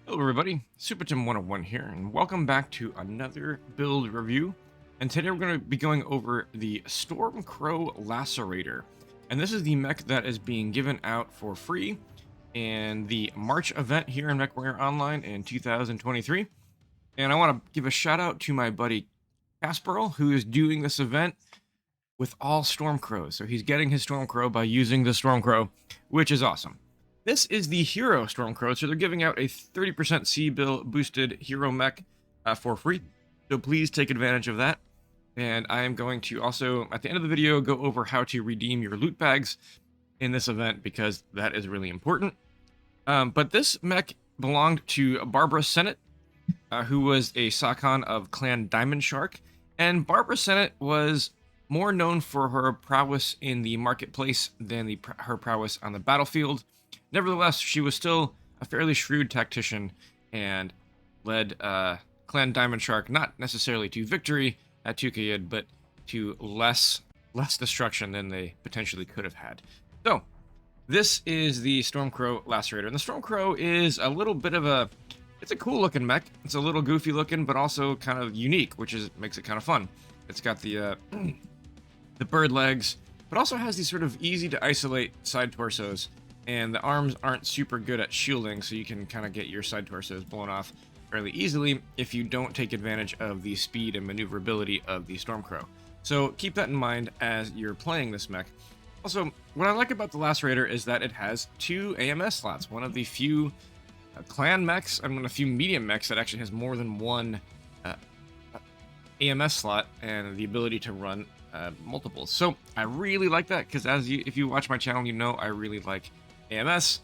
Hello everybody, SuperTim101 here, and welcome back to another build review. And today we're going to be going over the Storm Crow Lacerator. And this is the mech that is being given out for free in the March event here in Mechwarrior Online in 2023. And I want to give a shout out to my buddy Casperl, who is doing this event with all Storm Crows. So he's getting his Storm Crow by using the Storm Crow, which is awesome. This is the Hero Storm Crow, so they're giving out a 30% C-Bill boosted Hero mech for free. So please take advantage of that. And I am going to also, at the end of the video, go over how to redeem your loot bags in this event, because that is really important. But this mech belonged to Barbara Sennett, who was a Sakon of Clan Diamond Shark. And Barbara Sennett was more known for her prowess in the marketplace than her prowess on the battlefield. Nevertheless, she was still a fairly shrewd tactician and led Clan Diamond Shark not necessarily to victory at Tukayid, but to less destruction than they potentially could have had. So, this is the Storm Crow Lacerator, and the Storm Crow is a little bit of a... It's a cool looking mech. It's a little goofy looking, but also kind of unique, which makes it kind of fun. It's got the the bird legs, but also has these sort of easy to isolate side torsos. And the arms aren't super good at shielding, so you can kind of get your side torsos blown off fairly easily if you don't take advantage of the speed and maneuverability of the Storm Crow. So keep that in mind as you're playing this mech. Also, what I like about the Lacerator is that it has 2 AMS slots, one of the few clan mechs, and one of the few medium mechs that actually has more than one AMS slot and the ability to run multiples. So I really like that, because if you watch my channel, you know I really like AMS,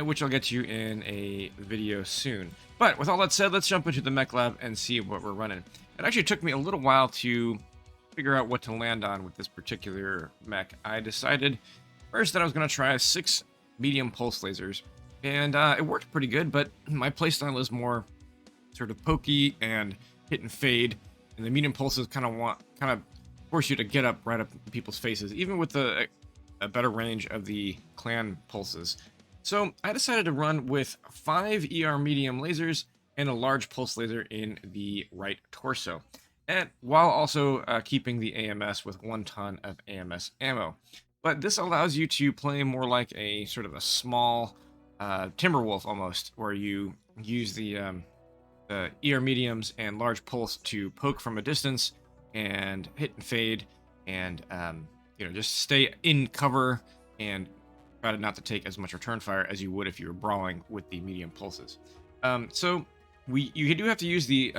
which I'll get to in a video soon. But with all that said, let's jump into the mech lab and see what we're running. It actually took me a little while to figure out what to land on with this particular mech. I decided first that I was going to try 6 medium pulse lasers, and it worked pretty good, but my playstyle is more sort of pokey and hit and fade, and the medium pulses kind of force you to get up right up in people's faces, even with a better range of the clan pulses. So I decided to run with 5 medium lasers and a large pulse laser in the right torso, and while also keeping the AMS with 1 ton of AMS ammo. But this allows you to play more like a sort of a small Timberwolf almost, where you use the mediums and large pulse to poke from a distance and hit and fade, and just stay in cover and try not to take as much return fire as you would if you were brawling with the medium pulses. So you do have to use the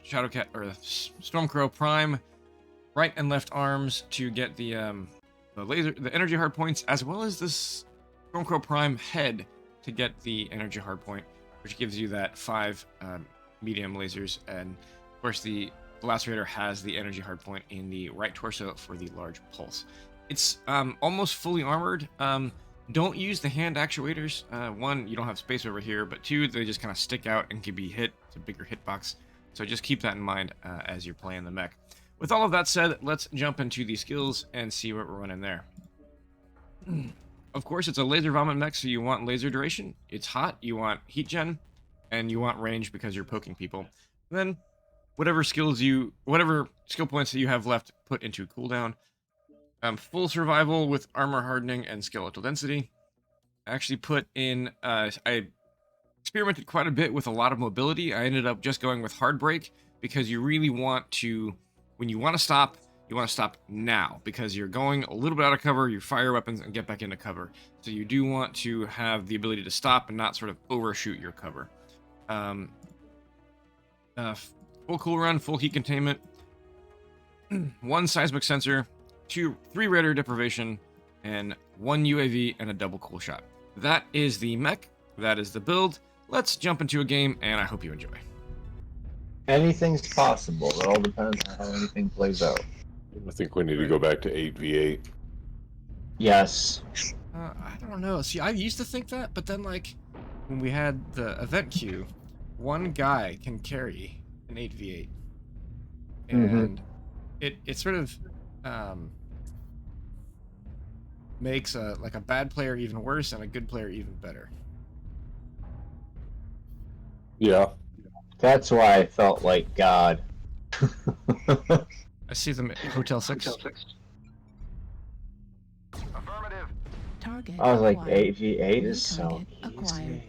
Shadowcat or the Storm Crow Prime right and left arms to get the energy hard points, as well as this Storm Crow Prime head to get the energy hard point, which gives you that 5 medium lasers. And of course, the Lacerator has the energy hardpoint in the right torso for the large pulse. It's almost fully armored. Don't use the hand actuators. 1, you don't have space over here, but 2, they just kind of stick out and can be hit. It's a bigger hitbox, so just keep that in mind as you're playing the mech. With all of that said, let's jump into the skills and see what we're running there. Of course, it's a laser vomit mech, so you want laser duration. It's hot, you want heat gen, and you want range because you're poking people. Then whatever skill points that you have left, put into cooldown. Full survival with armor hardening and skeletal density. I actually put in, I experimented quite a bit with a lot of mobility. I ended up just going with hard break, because you really want to, when you want to stop now, because you're going a little bit out of cover, you fire weapons and get back into cover. So you do want to have the ability to stop and not sort of overshoot your cover. Full cool run, full heat containment, 1 seismic sensor, 3 radar deprivation, and 1 UAV and a double cool shot. That is the mech. That is the build. Let's jump into a game, and I hope you enjoy. Anything's possible. It all depends on how anything plays out. I think we need to go back to 8v8. Yes. I don't know. See, I used to think that, but then, like, when we had the event queue, 1 guy can carry an 8v8. And it sort of makes a bad player even worse and a good player even better. Yeah. That's why I felt like God. I see them at Hotel 6. Affirmative. Target I was like, acquired. 8v8 New is so target acquired. easy.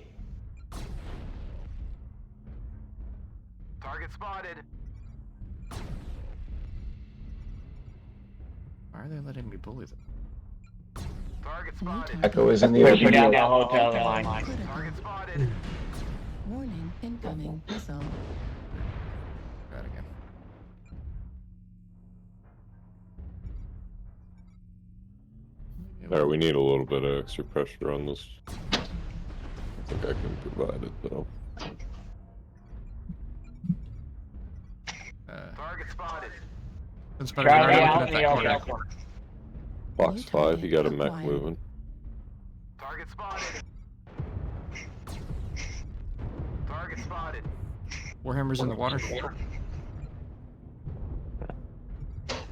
Target spotted. Why are they letting me bully them? Target New spotted. target. Echo is in the Pushing open. down the hotel line. Target Critical. spotted. Warning, incoming missile. Bad again. All right, we need a little bit of extra pressure on this. I think I can provide it though. Target spotted. It's better Charlie than out looking in at the that open. corner. Box New 5, you got a target mech acquired. moving. Target spotted. Target spotted. Warhammer's in the water.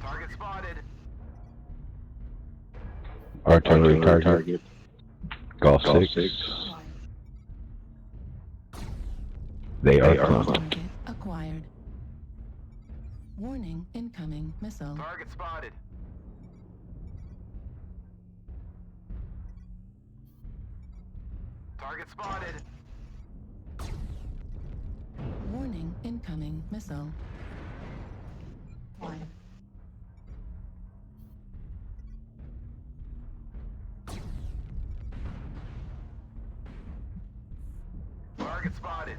Target spotted. Artillery target. Golf 6. They are close. Target acquired. Warning, incoming missile. Target spotted. Target spotted. Warning, incoming missile. Target spotted.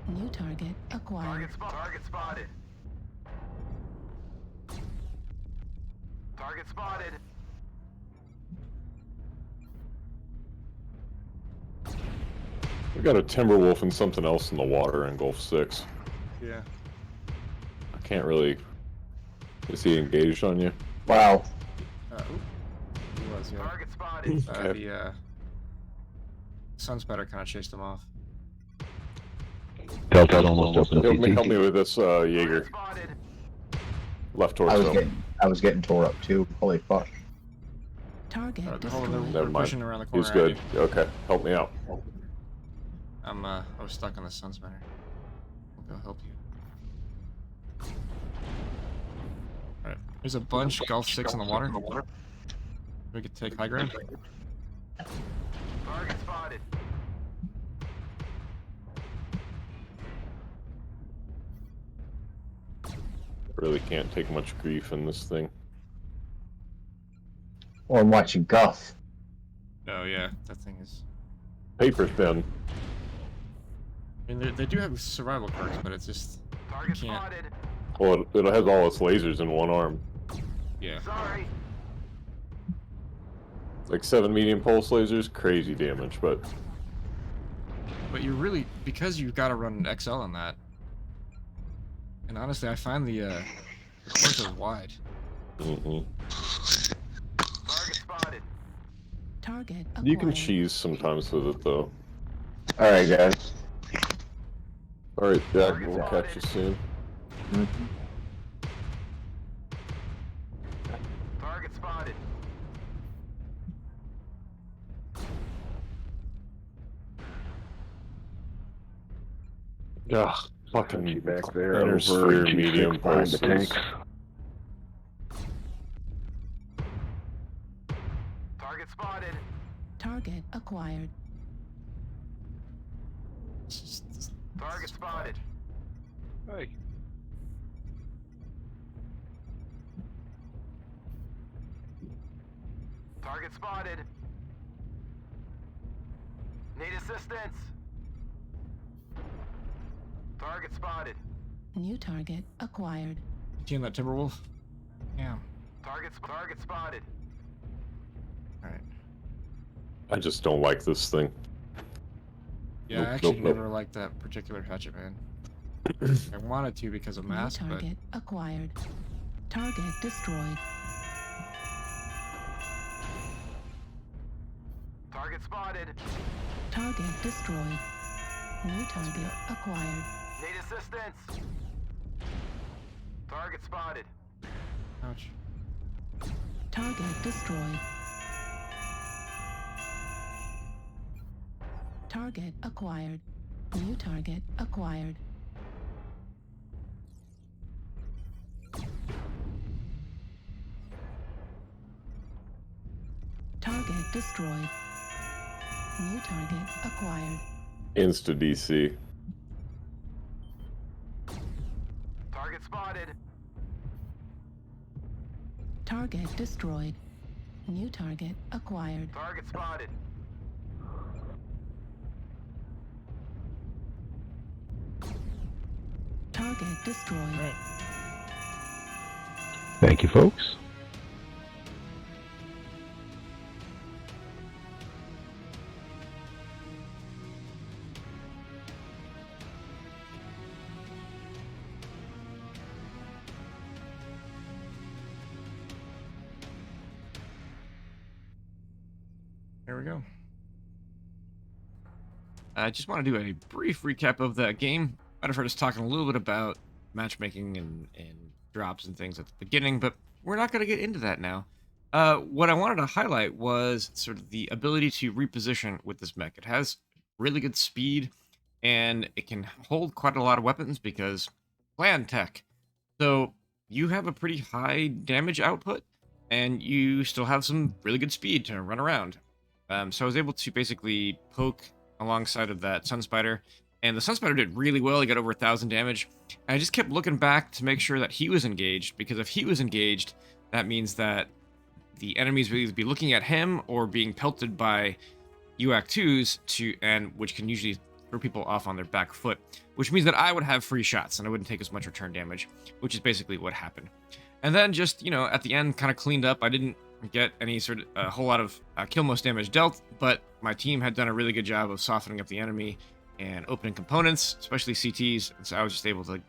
New target acquired. Target spotted. Target spotted. We got a Timberwolf and something else in the water in Gulf 6. Yeah. I can't really. Is he engaged on you? Wow. He was, yeah. Target spotted. The Sunspetter kind of chased him off. Delta's almost open. Help me with this Jaeger. Target spotted. Left I torso. was getting tore up too. Holy fuck. Target Hold on, destroyed. Never mind. pushing around the corner. He's at good. you. Okay, help me out. I was stuck on the Sunspetter. I'll go help you. Alright. There's a bunch Gulf 6 in the water. We could take high ground. Target spotted. Really can't take much grief in this thing. Or I'm watching Guff. Oh yeah, that thing is... Paper thin. I mean, they do have survival perks, but it's just... Target can't. spotted. Well, it has all its lasers in one arm. Yeah. Sorry. Like 7 medium pulse lasers, crazy damage, but But you really... Because you've got to run an XL on that. And honestly, I find the torso wide. mm-mm. Target spotted. Target acquired. You can cheese sometimes with it though. Alright, guys. Alright, Jack, we'll catch you soon. Target spotted. Ugh, fucking Back there inner over sphere G6 medium behind the pulses. tanks. Target spotted. Target acquired. It's just... Target spotted. Hey. Target spotted. Need assistance. Target spotted. New target acquired. You that Timberwolf? Yeah. Target spotted. Alright. I just don't like this thing. Yeah, Nope, I actually nope, nope. never liked that particular hatchet, man. I wanted to because of mass, New but... target acquired. Target destroyed. Target spotted. Target destroyed. New target acquired. Need assistance. Target spotted. Ouch. Target destroyed. Target acquired. New target acquired. Target destroyed. New target acquired. Insta DC. Target spotted. Target destroyed. New target acquired. Target spotted. Target destroyed. Thank you, folks. There we go. I just want to do a brief recap of that game. Might have heard us talking a little bit about matchmaking and drops and things at the beginning, but we're not going to get into that now. What I wanted to highlight was sort of the ability to reposition with this mech. It has really good speed, and it can hold quite a lot of weapons because plan tech. So you have a pretty high damage output, and you still have some really good speed to run around. So I was able to basically poke alongside of that Sun Spider, and the Sun Spider did really well. He got over 1,000 damage. And I just kept looking back to make sure that he was engaged, because if he was engaged, that means that the enemies will either be looking at him or being pelted by UAC2s, which can usually throw people off on their back foot, which means that I would have free shots and I wouldn't take as much return damage, which is basically what happened. And then just, you know, at the end, kind of cleaned up. I didn't get any sort of a whole lot of kill most damage dealt, but my team had done a really good job of softening up the enemy and opening components, especially CTs. And so I was just able to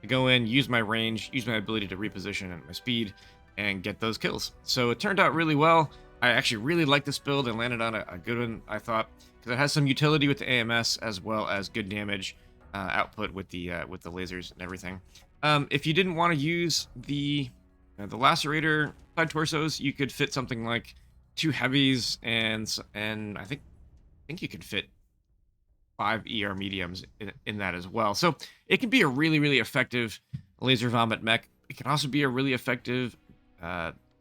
go in, use my range, use my ability to reposition and my speed, and get those kills. So it turned out really well. I actually really liked this build and landed on a good one, I thought, because it has some utility with the AMS as well as good damage output with the lasers and everything. If you didn't want to use the Lacerator side torsos, you could fit something like 2 heavies and I think you could fit 5 ER mediums in that as well. So it can be a really, really effective laser vomit mech. It can also be a really effective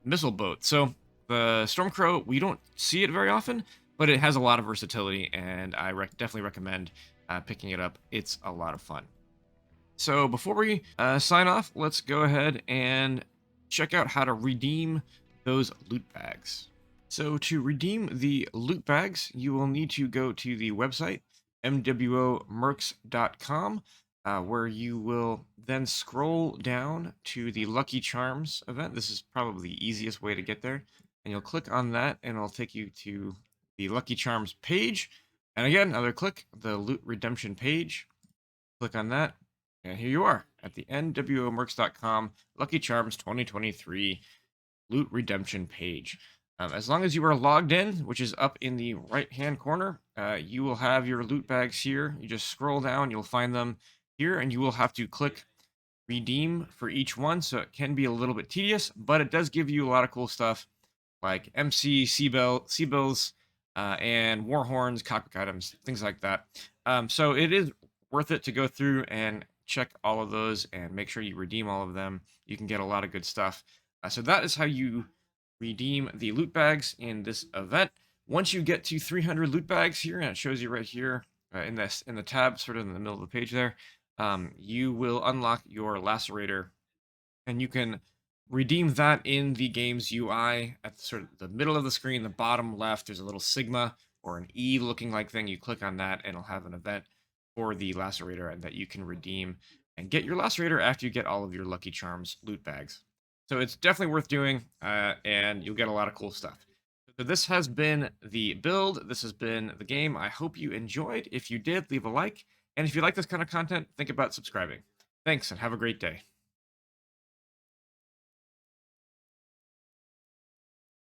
missile boat. So the Storm Crow, we don't see it very often, but it has a lot of versatility, and I definitely recommend picking it up. It's a lot of fun. So before we sign off, let's go ahead and check out how to redeem those loot bags. So to redeem the loot bags, you will need to go to the website mwomercs.com, where you will then scroll down to the Lucky Charms event. This is probably the easiest way to get there, and you'll click on that and it'll take you to the Lucky Charms page. And again, another click, the loot redemption page. Click on that, and here you are at the nwomercs.com Lucky Charms 2023 loot redemption page. As long as you are logged in, which is up in the right-hand corner, you will have your loot bags here. You just scroll down, you'll find them here, and you will have to click redeem for each one. So it can be a little bit tedious, but it does give you a lot of cool stuff like MC, C-Bills, and Warhorns, cockpit items, things like that. So it is worth it to go through and check all of those and make sure you redeem all of them. You can get a lot of good stuff. So that is how you redeem the loot bags in this event. Once you get to 300 loot bags here, and it shows you right here in the tab, sort of in the middle of the page there, you will unlock your Lacerator, and you can redeem that in the game's UI at sort of the middle of the screen, the bottom left. There's a little Sigma or an E looking like thing. You click on that, and it'll have an event for the Lacerator and that you can redeem and get your Lacerator after you get all of your Lucky Charms loot bags. So it's definitely worth doing, and you'll get a lot of cool stuff. So this has been the build. This has been the game. I hope you enjoyed. If you did, leave a like. And if you like this kind of content, think about subscribing. Thanks, and have a great day.